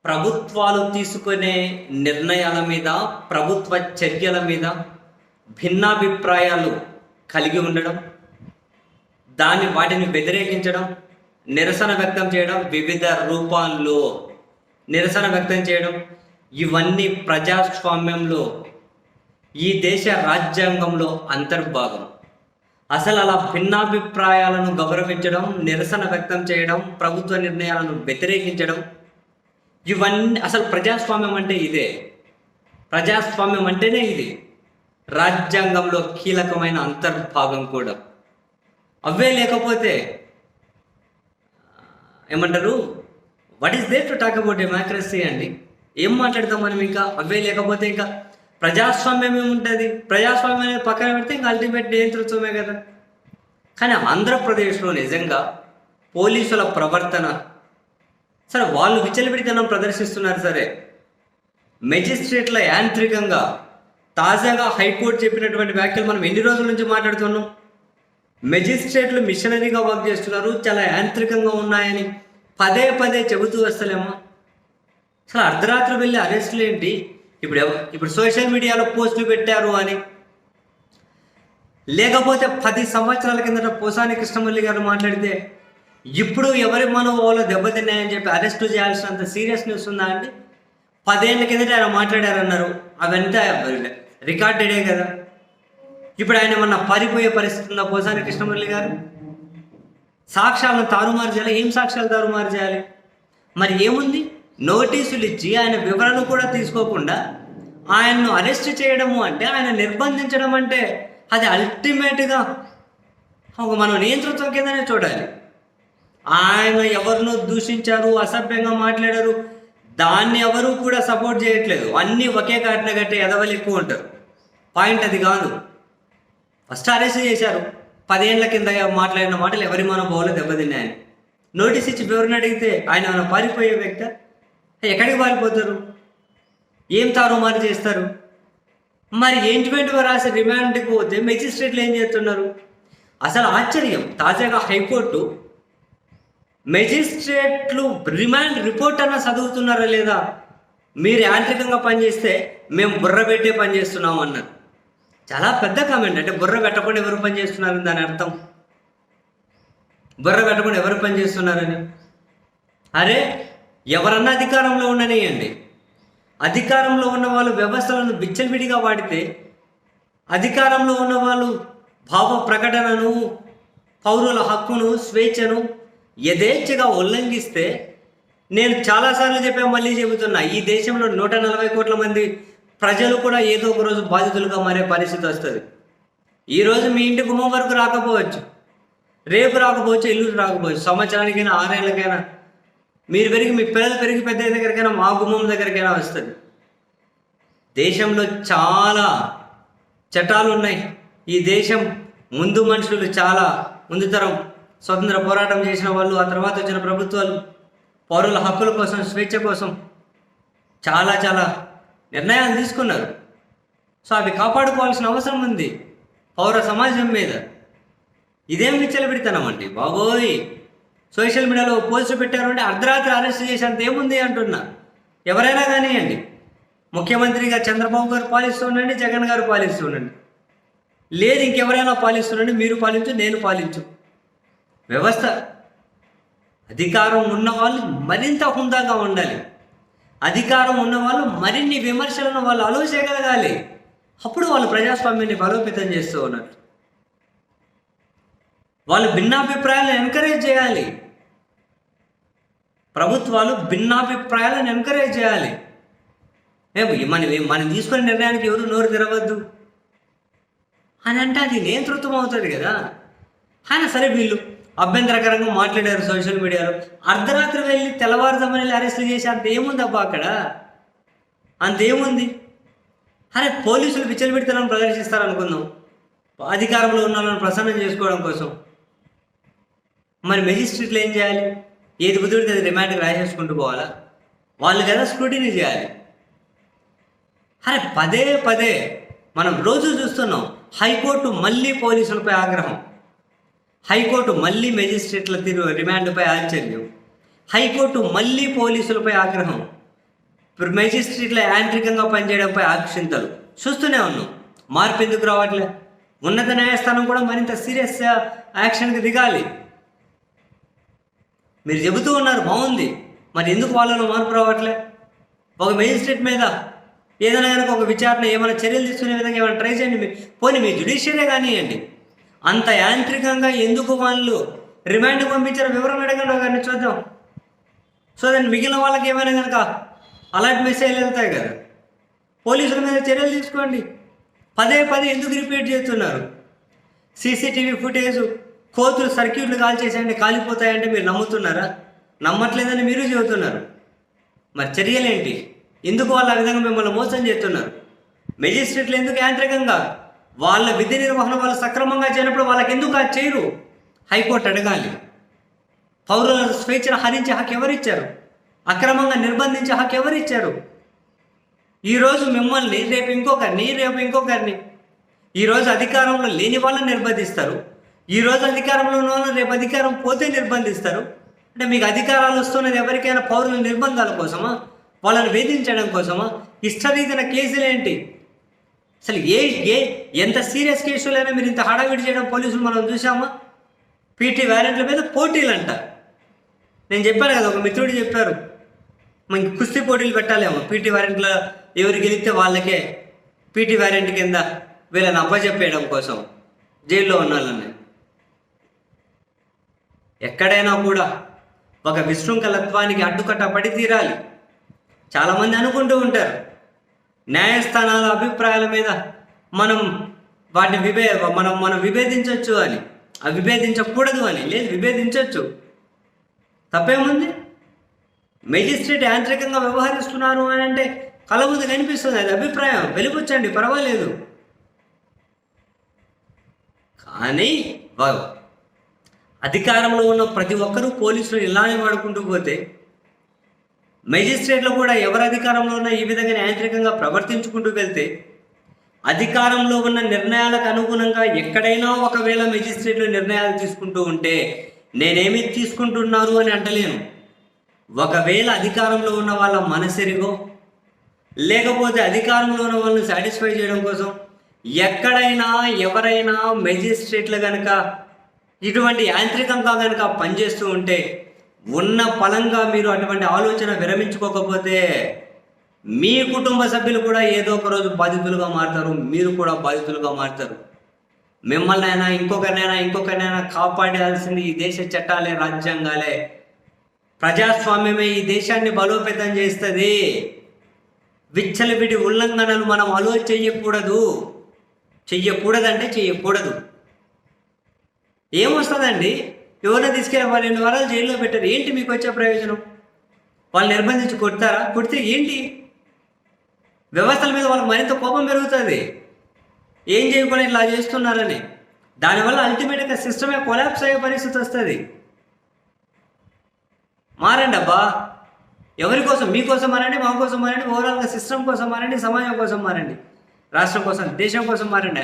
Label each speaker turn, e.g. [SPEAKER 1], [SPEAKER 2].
[SPEAKER 1] ప్రభుత్వాలు తీసుకునే నిర్ణయాల మీద, ప్రభుత్వ చర్యల మీద భిన్నాభిప్రాయాలు కలిగి ఉండడం, వాటిని వ్యతిరేకించడం, నిరసన వ్యక్తం చేయడం, వివిధ రూపాల్లో నిరసన వ్యక్తం చేయడం, ఇవన్నీ ప్రజాస్వామ్యంలో, ఈ దేశ రాజ్యాంగంలో అంతర్భాగం. అసలు అలా భిన్నాభిప్రాయాలను గౌరవించడం, నిరసన వ్యక్తం చేయడం, ప్రభుత్వ నిర్ణయాలను వ్యతిరేకించడం, ఇవన్నీ అసలు ప్రజాస్వామ్యం అంటే ఇదే. ప్రజాస్వామ్యం అంటేనే ఇది. రాజ్యాంగంలో కీలకమైన అంతర్భాగం కూడా. అవే లేకపోతే ఏమంటారు, what is there to talk about democracy అండి? ఏం మాట్లాడతాం మనం? ఇంకా అవే లేకపోతే ఇంకా ప్రజాస్వామ్యం ఏముంటుంది? ప్రజాస్వామ్యం అనేది పక్కన పెడితే ఇంకా అల్టిమేట్ నియంతృత్వమే కదా. కానీ ఆంధ్రప్రదేశ్లో నిజంగా పోలీసుల ప్రవర్తన, సరే వాళ్ళు విచ్చలవిడితనం ప్రదర్శిస్తున్నారు, సరే మెజిస్ట్రేట్ల యాంత్రికంగా, తాజాగా హైకోర్టు చెప్పినటువంటి వ్యాఖ్యలు మనం ఎన్ని రోజుల నుంచి మాట్లాడుతున్నాం. మెజిస్ట్రేట్లు మిషనరీగా వర్క్ చేస్తున్నారు, చాలా యాంత్రికంగా ఉన్నాయని పదే పదే చెబుతూ వస్తలేమో. అసలు అర్ధరాత్రి వెళ్ళి అరెస్టులు ఏంటి? ఇప్పుడు సోషల్ మీడియాలో పోస్టులు పెట్టారు అని, లేకపోతే 10 సంవత్సరాల కిందట పోసాని కృష్ణమల్లి గారు మాట్లాడితే ఇప్పుడు ఎవరి మనోభావాలు దెబ్బతిన్నాయని చెప్పి అరెస్టు చేయాల్సినంత సీరియస్నెస్ ఉందా అండి? 10 ఏళ్ళ కిందట ఆయన మాట్లాడారన్నారు, అవంతా రికార్డెడే కదా. ఇప్పుడు ఆయన ఏమన్నా పారిపోయే పరిస్థితి ఉందా పోసాని కృష్ణమల్లి గారు? సాక్ష్యాలను తారుమారు చేయాలి. ఏం సాక్ష్యాలు తారుమారు చేయాలి? మరి ఏముంది? నోటీసులు ఇచ్చి ఆయన వివరణ కూడా తీసుకోకుండా ఆయన్ను అరెస్ట్ చేయడము అంటే, ఆయన నిర్బంధించడం అంటే, అది అల్టిమేట్గా మనం నియంతృత్వం కిందనే చూడాలి. ఆయన ఎవరినో దూషించారు, అసభ్యంగా మాట్లాడారు, దాన్ని ఎవరు కూడా సపోర్ట్ చేయట్లేదు. అన్నీ ఒకే కాటిన కట్టే ఎదవలు ఎక్కువ ఉంటారు. పాయింట్ అది కాదు. ఫస్ట్ అరెస్ట్ చేశారు, 10 ఏళ్ల కింద మాట్లాడిన మాటలు ఎవరి మనోభావాలు దెబ్బతిన్నాయని. నోటీస్ ఇచ్చి వివరణ అడిగితే ఆయన పారిపోయే వ్యక్తి. ఎక్కడికి పారిపోతారు? ఏం తారుమారు చేస్తారు? మరి ఏంటివేంటివో రాసి రిమాండ్కి పోతే మెజిస్ట్రేట్లు ఏం చేస్తున్నారు? అసలు ఆశ్చర్యం. తాజాగా హైకోర్టు మెజిస్ట్రేట్లు రిమాండ్ రిపోర్ట్ అన్నా చదువుతున్నారా లేదా? మీరు యాంత్రికంగా పనిచేస్తే మేము బుర్ర పెట్టే పని చేస్తున్నాం అన్నారు. చాలా పెద్ద కామెంట్. అంటే బుర్ర పెట్టకుండా ఎవరు పని చేస్తున్నారని దాని అర్థం. బుర్ర పెట్టకుండా ఎవరు పని చేస్తున్నారని. అరే, ఎవరన్నా అధికారంలో ఉండనియండి. అధికారంలో ఉన్న వాళ్ళు వ్యవస్థలను విచ్చలవిడిగా వాడితే, అధికారంలో ఉన్న వాళ్ళు భావ ప్రకటనను, పౌరుల హక్కును, స్వేచ్ఛను యథేచ్ఛగా ఉల్లంఘిస్తే, నేను చాలాసార్లు చెప్పాను, మళ్ళీ చెబుతున్నా, ఈ దేశంలో 140 కోట్ల మంది ప్రజలు కూడా ఏదో ఒక రోజు బాధితులుగా మారే పరిస్థితి వస్తుంది. ఈరోజు మీ ఇంటి గుమ్మం వరకు రాకపోవచ్చు, రేపు రాకపోవచ్చు, ఇల్లు రాకపోవచ్చు, సంవత్సరానికైనా 6 ఏళ్ళకైనా మీరు మీ పిల్లలు పెరిగి పెద్ద దగ్గరికైనా మా గుమ్మం దగ్గరికైనా వస్తుంది. దేశంలో చాలా చట్టాలు ఉన్నాయి. ఈ దేశం ముందు మనుషులు, చాలా ముందు తరం స్వతంత్ర పోరాటం చేసిన వాళ్ళు, ఆ తర్వాత వచ్చిన ప్రభుత్వాలు పౌరుల హక్కుల కోసం, స్వేచ్ఛ కోసం చాలా చాలా నిర్ణయాలు తీసుకున్నారు. సో అవి కాపాడుకోవాల్సిన అవసరం ఉంది పౌర సమాజం మీద. ఇదేం విచ్చలవిడితనం అండి బాబోయ్. సోషల్ మీడియాలో పోస్టులు పెట్టారు అంటే అర్ధరాత్రి అరెస్ట్ చేసేంత ఏముంది అంటున్నా. ఎవరైనా కానివ్వండి, ముఖ్యమంత్రిగా చంద్రబాబు గారు పాలిస్తూ ఉండండి, జగన్ గారు పాలిస్తూ ఉండండి, లేదు ఇంకెవరైనా పాలిస్తుండండి, మీరు పాలించు, నేను పాలించు. వ్యవస్థ, అధికారం ఉన్నవాళ్ళు మరింత హుందాగా ఉండాలి. అధికారం ఉన్నవాళ్ళు మరిన్ని విమర్శలను వాళ్ళు అలవ చేయగలగాలి. అప్పుడు వాళ్ళు ప్రజాస్వామ్యాన్ని బలోపేతం చేస్తూ ఉన్నారు. వాళ్ళు భిన్నాభిప్రాయాలను ఎంకరేజ్ చేయాలి. ప్రభుత్వాలు భిన్నాభిప్రాయాలను ఎంకరేజ్ చేయాలి. మనం తీసుకునే నిర్ణయానికి ఎవరు నోరు తెరవద్దు అని అంటే అది నియంతృత్వం అవుతుంది కదా. ఆయన సరే వీళ్ళు అభ్యంతరకరంగా మాట్లాడారు సోషల్ మీడియాలో, అర్ధరాత్రి వెళ్ళి తెల్లవారుజామున వెళ్ళి అరెస్టులు చేసి అంత ఏముంది అబ్బా అక్కడ? అంతేముంది? అరే, పోలీసులు విచ్చలవిడితనం ప్రదర్శిస్తారనుకుందాం అధికారంలో ఉన్న వాళ్ళని ప్రసన్నం చేసుకోవడం కోసం. మరి మెజిస్ట్రేట్లు ఏం చేయాలి? ఏది కుదిరితే అది రిమాండ్కి రాసేసుకుంటూ పోవాలా? వాళ్ళు కదా స్క్రూటినీ చేయాలి. అరే, పదే పదే మనం రోజు చూస్తున్నాం, హైకోర్టు మళ్ళీ పోలీసులపై ఆగ్రహం, హైకోర్టు మళ్ళీ మెజిస్ట్రేట్ల రిమాండ్పై ఆశ్చర్యం, హైకోర్టు మళ్ళీ పోలీసులపై ఆగ్రహం. ఇప్పుడు మెజిస్ట్రేట్లో యాంత్రికంగా పనిచేయడంపై ఆక్షింతలు చూస్తూనే ఉన్నాం. మార్పు ఎందుకు రావట్లే? ఉన్నత న్యాయస్థానం కూడా మరింత సీరియస్ యాక్షన్కి దిగాలి. మీరు చెబుతూ ఉన్నారు బాగుంది, మరి ఎందుకు వాళ్ళలో మార్పు రావట్లే? ఒక మెజిస్ట్రేట్ మీద ఏదైనా కనుక ఒక విచారణ ఏమైనా చర్యలు తీసుకునే విధంగా ఏమైనా ట్రై చేయండి. పోనీ మీ జ్యుడిషియరీ కానివ్వండి. అంత యాంత్రికంగా ఎందుకు వాళ్ళు రిమాండ్కి పంపించారు? వివరణ అడగండి గారిని, చూద్దాం. సో దాన్ని మిగిలిన వాళ్ళకి ఏమైనా కనుక అలర్ట్ మెసేజ్లు వెళ్తాయి కదా. పోలీసుల మీద చర్యలు తీసుకోండి. పదే ఎందుకు రిపీట్ చేస్తున్నారు? సీసీటీవీ ఫుటేజ్ కోతులు సర్క్యూట్లు కాల్చేసేయండి కాలిపోతాయంటే మీరు నమ్ముతున్నారా? నమ్మట్లేదని మీరు చెబుతున్నారు. మరి చర్యలేంటి? ఎందుకు వాళ్ళు ఆ విధంగా మిమ్మల్ని మోసం చేస్తున్నారు? మెజిస్ట్రేట్లు ఎందుకు యాంత్రికంగా వాళ్ళ విధి నిర్వహణ వాళ్ళు సక్రమంగా చేయనప్పుడు వాళ్ళకి ఎందుకు అది చేయరు? హైకోర్టు అడగాలి. పౌరుల స్వేచ్ఛను హరించే హక్కు ఎవరిచ్చారు? అక్రమంగా నిర్బంధించే హక్కు ఎవరిచ్చారు? ఈరోజు మిమ్మల్ని రేపు ఇంకొకరిని ఈరోజు అధికారంలో లేని వాళ్ళని నిర్బంధిస్తారు. ఈరోజు అధికారంలో ఉన్న వాళ్ళని రేపు అధికారం పోతే నిర్బంధిస్తారు. అంటే మీకు అధికారాలు వస్తున్నది ఎవరికైనా పౌరుల నిర్బంధాల కోసమా? వాళ్ళని వేధించడం కోసమా? ఇష్టరీతిన కేసులేంటి? అసలు ఎంత సీరియస్ కేసులైనా మీరు ఇంత హడావిడి చేయడం పోలీసులు మనం చూసామా? పీటీ వ్యారెంట్ల మీద పోటీలు అంట. నేను చెప్పాను కదా, ఒక మిత్రుడు చెప్పారు, మనకి కుస్తీ పోటీలు పెట్టాలేమో. పీటీ వ్యారెంట్లో ఎవరు గెలిస్తే వాళ్ళకే పీటీ వ్యారెంట్ కింద వీళ్ళని అప్పచెప్పేయడం కోసం జైల్లో ఉన్న వాళ్ళని. ఎక్కడైనా కూడా ఒక విశృంఖలత్వానికి అడ్డుకట్ట పడి తీరాలి. చాలామంది అనుకుంటూ ఉంటారు న్యాయస్థానాల అభిప్రాయాల మీద మనం వాటిని మనం విభేదించవచ్చు అని, విభేదించకూడదు అని. లేదు, విభేదించవచ్చు, తప్పేముంది? మెజిస్ట్రేట్ యాంత్రికంగా వ్యవహరిస్తున్నారు అని అంటే కళ్ళ ముందు కనిపిస్తుంది, అది అభిప్రాయం, వెలిపుచ్చండి, పర్వాలేదు. కానీ అధికారంలో ఉన్న ప్రతి ఒక్కరూ పోలీసులు ఇలానే వాడుకుంటూ పోతే మెజిస్ట్రేట్లు కూడా ఎవరు అధికారంలో ఉన్నా ఈ విధంగా యాంత్రికంగా ప్రవర్తించుకుంటూ వెళ్తే అధికారంలో ఉన్న నిర్ణయాలకు అనుగుణంగా ఎక్కడైనా ఒకవేళ మెజిస్ట్రేట్లు నిర్ణయాలు తీసుకుంటూ ఉంటే నేనేమి తీసుకుంటున్నారు అని అంటలేను. ఒకవేళ అధికారంలో ఉన్న వాళ్ళ మనసెరిగో లేకపోతే అధికారంలో ఉన్న వాళ్ళని సాటిస్ఫై చేయడం కోసం ఎక్కడైనా ఎవరైనా మెజిస్ట్రేట్లు కనుక ఇటువంటి యాంత్రికంగా కనుక పనిచేస్తూ ఉంటే ఉన్న ఫలంగా మీరు అటువంటి ఆలోచన విరమించుకోకపోతే మీ కుటుంబ సభ్యులు కూడా ఏదో ఒక రోజు బాధితులుగా మారుతారు, మీరు కూడా బాధితులుగా మారుతారు. మిమ్మల్ని అయినా ఇంకొకరినైనా కాపాడాల్సింది ఈ దేశ చట్టాలే, రాజ్యాంగాలే, ప్రజాస్వామ్యమే ఈ దేశాన్ని బలోపేతం చేస్తుంది. విచ్చలవిడి ఉల్లంఘనలు మనం చెయ్యకూడదంటే చెయ్యకూడదు. ఏమొస్తుందండి? ఎవరైనా తీసుకెళ్ళి వాళ్ళు 2 వారాలు జైల్లో పెట్టారు, ఏంటి మీకు వచ్చే ప్రయోజనం? వాళ్ళు నిర్బంధించి కొడతారా? కొడితే ఏంటి? వ్యవస్థల మీద వాళ్ళకి మరింత కోపం పెరుగుతుంది. ఏం చేయకుండా ఇలా చేస్తున్నారని. దానివల్ల అల్టిమేట్గా సిస్టమే కొలాప్స్ అయ్యే పరిస్థితి వస్తుంది. మారండి అబ్బా. ఎవరి కోసం? మీకోసం మారండి, మా కోసం మారండి, ఓవరాల్గా సిస్టమ్ కోసం మారండి, సమాజం కోసం మారండి, రాష్ట్రం కోసం, దేశం కోసం మారండి.